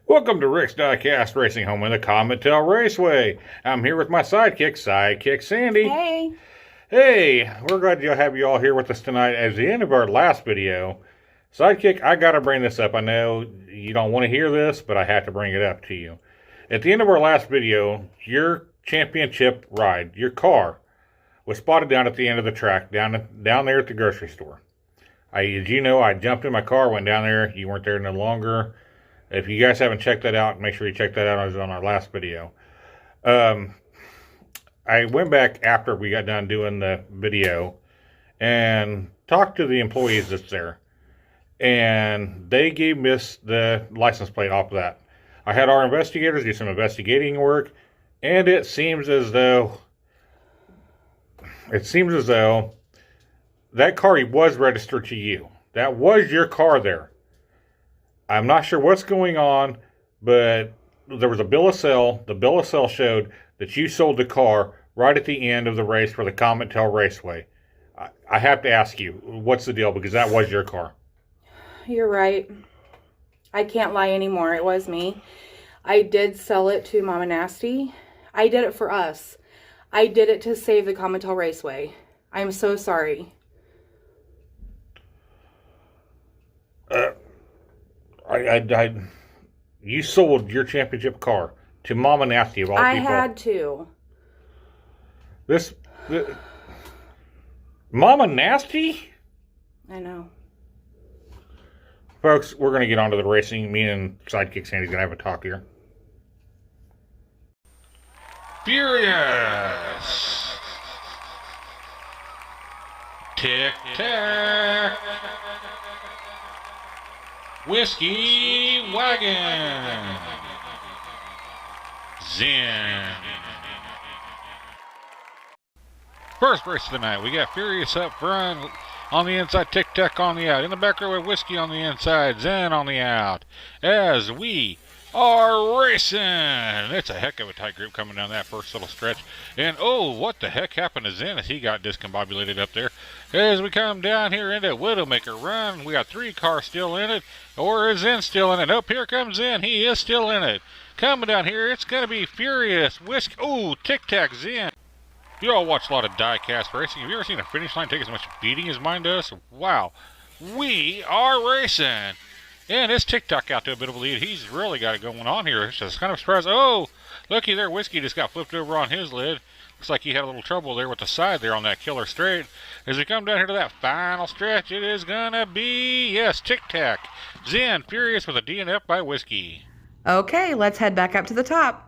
Welcome to Rick's Diecast Racing Home in the Comet Tail Raceway. I'm here with my sidekick Sandy. Hey. Hey, we're glad to have you all here with us tonight at the end of our last video. Sidekick, I gotta bring this up. I know you don't want to hear this, but I have to bring it up to you. At the end of our last video, your championship ride, your car, was spotted down at the end of the track, down there at the grocery store. As you know, I jumped in my car, went down there. You weren't there no longer. If you guys haven't checked that out, make sure you check that out. It was on our last video. I went back after we got done doing the video and talked to the employees that's there. And they gave me the license plate off of that. I had our investigators do some investigating work, and it seems as though that car was registered to you. That was your car there. I'm not sure what's going on, but there was a bill of sale. The bill of sale showed that you sold the car right at the end of the race for the Comet Tail Raceway. I have to ask you, what's the deal? Because that was your car. You're right. I can't lie anymore. It was me. I did sell it to Mama Nasty. I did it for us. I did it to save the Comet Tail Raceway. I'm so sorry. You sold your championship car to Mama Nasty of all people. I had to. Mama Nasty? I know. Folks, we're going to get on to the racing. Me and Sidekick Sandy's going to have a talk here. Furious! Tic-tac! Whiskey Wagon! Zen! First race of the night, we got Furious up front. On the inside, Tic Tac on the out. In the back row, Whiskey on the inside, Zen on the out. As we are racing. It's a heck of a tight group coming down that first little stretch. And oh, what the heck happened to Zen as he got discombobulated up there. As we come down here into Widowmaker Run, we got 3 cars still in it. Or is Zen still in it? Nope, here comes Zen. He is still in it. Coming down here, it's going to be Furious. Whiskey. Oh, Tic Tac Zen. You all watch a lot of diecast racing. Have you ever seen a finish line take as much beating as mine does? Wow. We are racing. And it's Tic Tac out to a bit of a lead. He's really got it going on here. It's just kind of surprised. Oh, looky there. Whiskey just got flipped over on his lid. Looks like he had a little trouble there with the side there on that killer straight. As we come down here to that final stretch, it is going to be, yes, Tic Tac. Zen, Furious with a DNF by Whiskey. Okay, let's head back up to the top.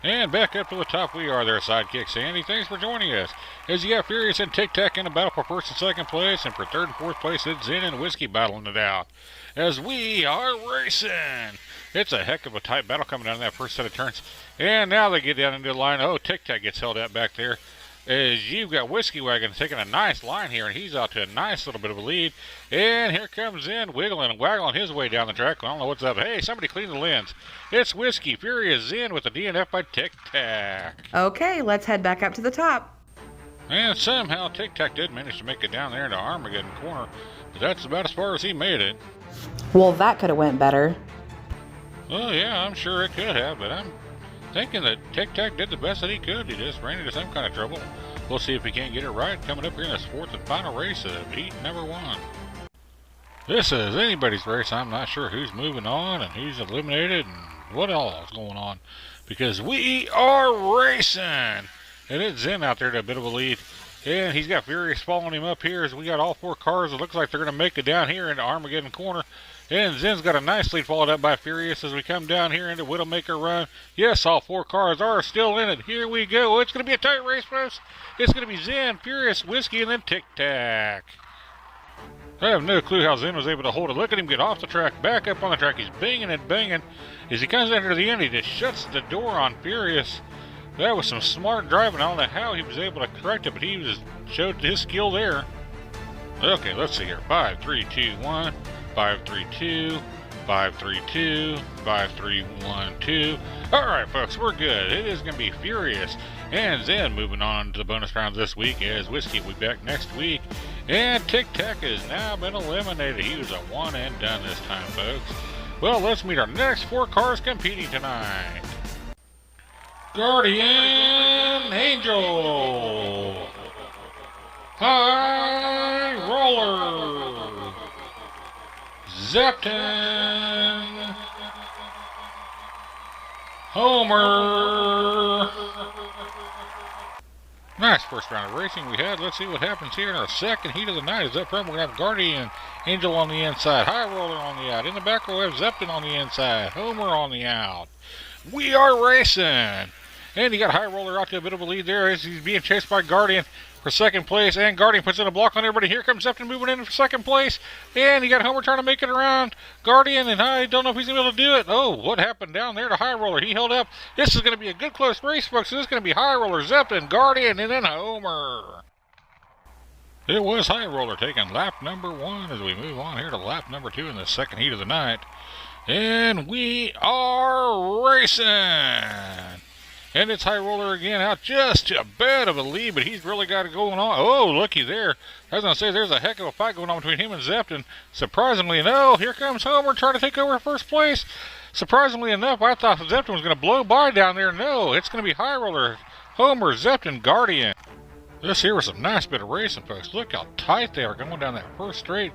And back up to the top we are there, Sidekick Sandy. Thanks for joining us. As you got Furious and Tic Tac in a battle for first and second place, and for third and fourth place, it's Zen and Whiskey battling it out. As we are racing. It's a heck of a tight battle coming down that first set of turns. And now they get down into the line. Oh, Tic Tac gets held out back there. As you've got Whiskey Wagon taking a nice line here, and he's out to a nice little bit of a lead. And here comes Zen, wiggling and waggling his way down the track. I don't know what's up. Hey, somebody clean the lens. It's Whiskey, Furious, Zen with a DNF by Tic Tac. Okay, let's head back up to the top. And somehow Tic Tac did manage to make it down there into Armageddon Corner. But that's about as far as he made it. Well, that could have went better. Well, yeah, I'm sure it could have, but I'm thinking that Tic Tac did the best that he could. He just ran into some kind of trouble. We'll see if he can't get it right coming up here in this fourth and final race of heat number 1. This is anybody's race. I'm not sure who's moving on and who's eliminated and what all is going on. Because we are racing. And it's Zen out there to a bit of a lead. And he's got Furious following him up here as we got all 4 cars. It looks like they're going to make it down here into Armageddon Corner. And Zen's got a nice lead followed up by Furious as we come down here into Widowmaker Run. Yes, all 4 cars are still in it. Here we go. It's going to be a tight race, folks. It's going to be Zen, Furious, Whiskey, and then Tic Tac. I have no clue how Zen was able to hold it. Look at him get off the track, back up on the track. He's banging and banging. As he comes down to the end, he just shuts the door on Furious. That was some smart driving. I don't know how he was able to correct it, but he just showed his skill there. Okay, let's see here. 5, 3, 2, 1. 5, 3, 2. 5, 3, 2. 5, 3, 1, 2. All right, folks, we're good. It is going to be Furious and Zen moving on to the bonus rounds this week, as Whiskey will be back next week. And Tic Tac has now been eliminated. He was a one and done this time, folks. Well, let's meet our next 4 cars competing tonight. Guardian Angel, High Roller, Zepton, Homer. Nice first round of racing we had. Let's see what happens here in our second heat of the night. Is up front we're going to have Guardian Angel on the inside, High Roller on the out. In the back we'll have Zepton on the inside, Homer on the out. We are racing. And you got High Roller out to a bit of a lead there as he's being chased by Guardian for second place. And Guardian puts in a block on everybody. Here comes Zepton moving in for second place. And you got Homer trying to make it around Guardian. And I don't know if he's going to be able to do it. Oh, what happened down there to High Roller? He held up. This is going to be a good close race, folks. This is going to be High Roller, Zepton, Guardian, and then Homer. It was High Roller taking lap number 1 as we move on here to lap number 2 in the second heat of the night. And we are racing. And it's High Roller again out just a bit of a lead, but he's really got it going on. Oh, looky there. I was going to say there's a heck of a fight going on between him and Zepton. Surprisingly, no, here comes Homer trying to take over first place. Surprisingly enough, I thought Zepton was going to blow by down there. No, it's going to be High Roller, Homer, Zepton, Guardian. This here was a nice bit of racing, folks. Look how tight they are going down that first straight.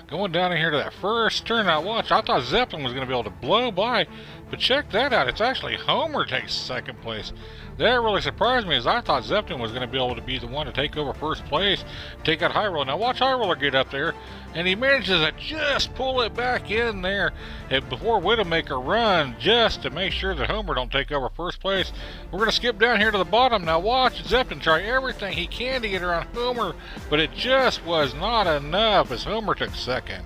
Going down in here to that first turn. Now watch, I thought Zepton was going to be able to blow by, but check that out. It's actually Homer takes second place. That really surprised me, as I thought Zepton was going to be able to be the one to take over first place, take out High Roller. Now watch High Roller get up there, and he manages to just pull it back in there before Widowmaker run, just to make sure that Homer don't take over first place. We're going to skip down here to the bottom. Now watch Zepton try everything he can to get around Homer, but it just was not enough as Homer took second.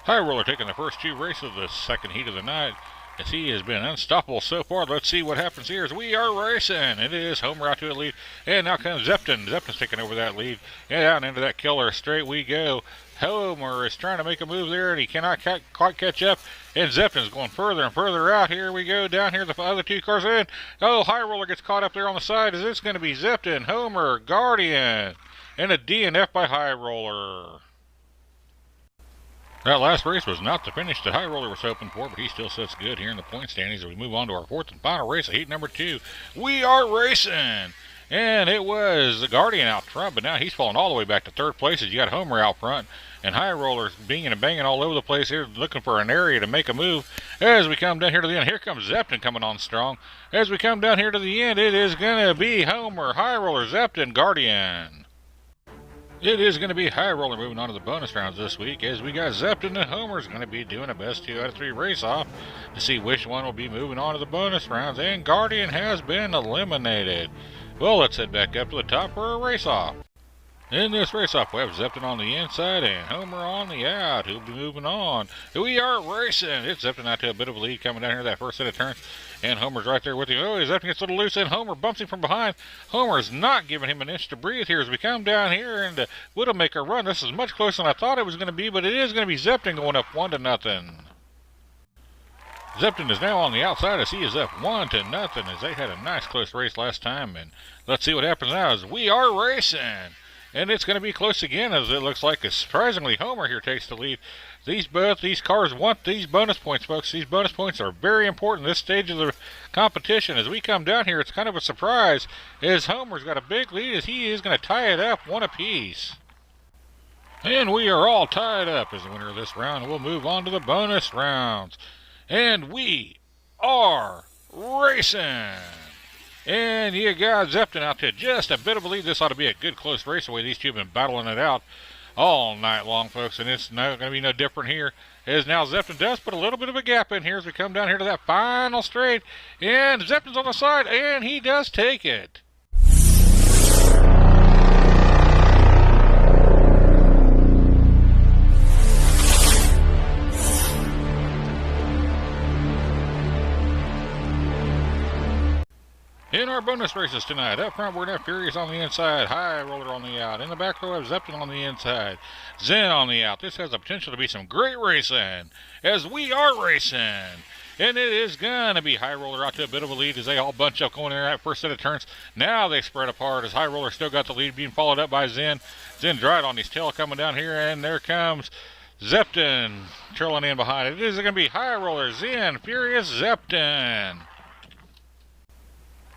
High Roller taking the first 2 races of the second heat of the night, as he has been unstoppable so far. Let's see what happens here as we are racing. It is Homer out to a lead, and now comes Zepton. Zepton's taking over that lead, and down into that killer straight we go. Homer is trying to make a move there, and he cannot quite catch up, and Zepton's going further and further out. Here we go, down here the other 2 cars in. Oh, High Roller gets caught up there on the side. Is this going to be Zepton, Homer, Guardian, and a DNF by High Roller. That last race was not the finish that High Roller was hoping for, but he still sits good here in the point standings as we move on to our 4th and final race of heat number 2. We are racing! And it was the Guardian out front, but now he's falling all the way back to 3rd place as you got Homer out front. And High Roller's binging and banging all over the place here, looking for an area to make a move. As we come down here to the end, here comes Zepton coming on strong. As we come down here to the end, it is going to be Homer, High Roller, Zepton, Guardian. It is going to be High Roller moving on to the bonus rounds this week, as we got Zepton and Homer's going to be doing a best 2 out of 3 race-off to see which one will be moving on to the bonus rounds, and Guardian has been eliminated. Well, let's head back up to the top for a race-off. In this race-off, we have Zepton on the inside and Homer on the out. He'll be moving on. We are racing. It's Zepton out to a bit of a lead coming down here that first set of turns. And Homer's right there with him. Oh, Zepton gets a little loose, and Homer bumps him from behind. Homer's not giving him an inch to breathe here as we come down here and Widowmaker run. This is much closer than I thought it was going to be, but it is going to be Zepton going up 1-0. Zepton is now on the outside as he is up 1-0 as they had a nice close race last time. And let's see what happens now as we are racing. And it's going to be close again, as it looks like surprisingly Homer here takes the lead. Both these cars want these bonus points, folks. These bonus points are very important this stage of the competition. As we come down here, it's kind of a surprise, as Homer's got a big lead as he is going to tie it up 1 apiece. And we are all tied up as the winner of this round. We'll move on to the bonus rounds. And we are racing. And you got Zepton out to just a bit of a lead. This ought to be a good close race, the way these 2 have been battling it out all night long, folks. And it's not going to be no different here, as now Zepton does put a little bit of a gap in here as we come down here to that final straight. And Zepton's on the side, and he does take it. In our bonus races tonight, up front we're going to have Furious on the inside, High Roller on the out. In the back row we have Zepton on the inside, Zen on the out. This has the potential to be some great racing, as we are racing. And it is going to be High Roller out to a bit of a lead as they all bunch up going in that first set of turns. Now they spread apart as High Roller still got the lead, being followed up by Zen. Zen's right on his tail coming down here, and there comes Zepton trailing in behind it. It is going to be High Roller, Zen, Furious, Zepton.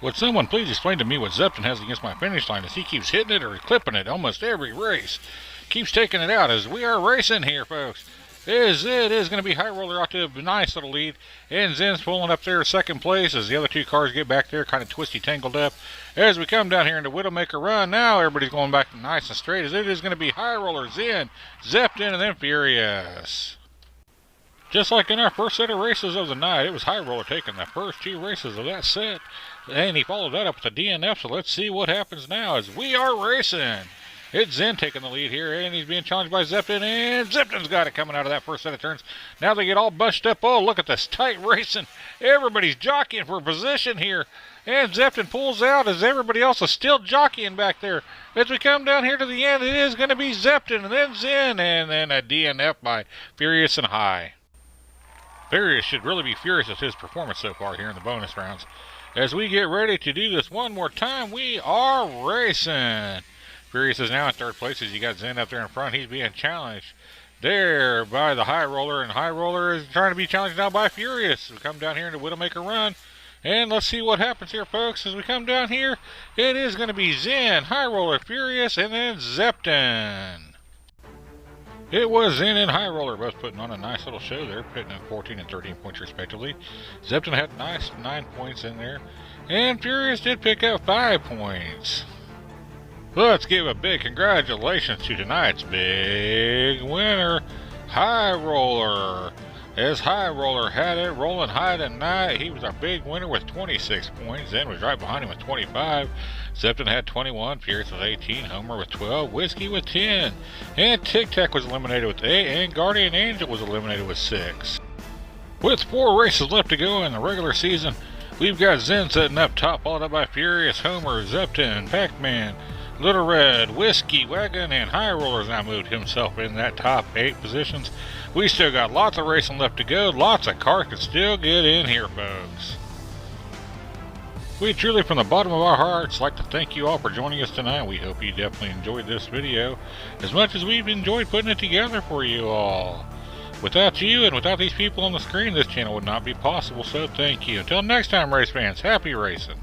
Would someone please explain to me what Zepton has against my finish line as he keeps hitting it or clipping it almost every race. Keeps taking it out as we are racing here, folks. It is going to be High Roller out to a nice little lead. And Zen's pulling up there second place as the other two cars get back there kind of twisty tangled up. As we come down here into Widowmaker Run, now everybody's going back nice and straight as it is going to be High Roller, Zen, Zepton, and then Furious. Just like in our first set of races of the night, it was High Roller taking the first two races of that set. And he followed that up with a DNF, so let's see what happens now as we are racing. It's Zen taking the lead here, and he's being challenged by Zepton, and Zepton's got it coming out of that first set of turns. Now they get all bunched up. Oh, look at this tight racing. Everybody's jockeying for position here. And Zepton pulls out as everybody else is still jockeying back there. As we come down here to the end, it is going to be Zepton, and then Zen, and then a DNF by Furious and High. Furious should really be furious with his performance so far here in the bonus rounds. As we get ready to do this one more time, we are racing. Furious is now in third place as you got Zen up there in front. He's being challenged there by the High Roller, and High Roller is trying to be challenged now by Furious. We come down here into Widowmaker Run, and let's see what happens here, folks. As we come down here, it is going to be Zen, High Roller, Furious, and then Zepton. It was Zen and High Roller both putting on a nice little show there, pitting in 14 and 13 points respectively. Zepton had nice 9 points in there, and Furious did pick up 5 points. Let's give a big congratulations to tonight's big winner, High Roller. As High Roller had it rolling high tonight, he was our big winner with 26 points. Zen was right behind him with 25. Zepton had 21, Furious with 18, Homer with 12, Whiskey with 10. And Tic Tac was eliminated with 8, and Guardian Angel was eliminated with 6. With 4 races left to go in the regular season, we've got Zen sitting up top, followed up by Furious, Homer, Zepton, Pac-Man, Little Red, Whiskey, Wagon, and High Roller's now moved himself in that top 8 positions. We still got lots of racing left to go. Lots of cars can still get in here, folks. We truly, from the bottom of our hearts, like to thank you all for joining us tonight. We hope you definitely enjoyed this video as much as we've enjoyed putting it together for you all. Without you and without these people on the screen, this channel would not be possible, so thank you. Until next time, race fans, happy racing.